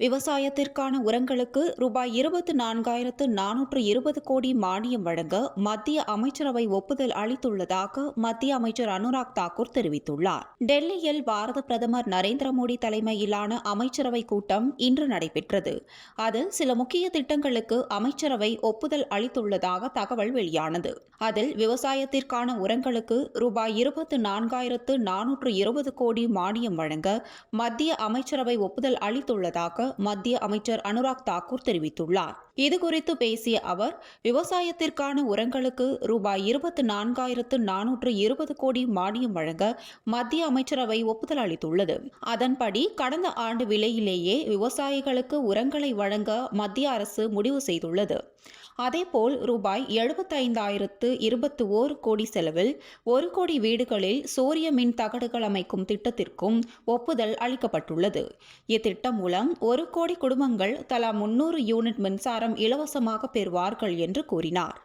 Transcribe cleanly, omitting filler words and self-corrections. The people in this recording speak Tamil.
விவசாயத்திற்கான உரங்களுக்கு ரூபாய் 24,420 கோடி மானியம் வழங்க மத்திய அமைச்சரவை ஒப்புதல் அளித்துள்ளதாக மத்திய அமைச்சர் அனுராக் தாக்கூர் தெரிவித்துள்ளார். டெல்லியில் பாரத பிரதமர் நரேந்திர மோடி தலைமையிலான அமைச்சரவை கூட்டம் இன்று நடைபெற்றது. அதில் சில முக்கிய திட்டங்களுக்கு அமைச்சரவை ஒப்புதல் அளித்துள்ளதாக தகவல் வெளியானது. அதில் விவசாயத்திற்கான உரங்களுக்கு ரூபாய் 24,420 கோடி மானியம் வழங்க மத்திய அமைச்சரவை ஒப்புதல் அளித்துள்ளதாக மத்திய அமைச்சர் அனுராக் தாக்கூர் தெரிவித்துள்ளார். இதுகுறித்து பேசிய அவர், விவசாயத்திற்கான உரங்களுக்கு ரூபாய் 24,420 கோடி மானியம் வழங்க மத்திய அமைச்சரவை ஒப்புதல் அளித்துள்ளது. அதன்படி கடந்த ஆண்டு விலையிலேயே விவசாயிகளுக்கு உரங்களை வழங்க மத்திய அரசு முடிவு செய்துள்ளது. அதேபோல் ரூபாய் 75,021 கோடி செலவில் 1 கோடி வீடுகளில் சூரிய மின் தகடுகள் அமைக்கும் திட்டத்திற்கும் ஒப்புதல் அளிக்கப்பட்டுள்ளது. இத்திட்டம் மூலம் 1 கோடி குடும்பங்கள் தலா 300 யூனிட் மின்சாரம் இலவசமாக பெறுவார்கள் என்று கூறினார்.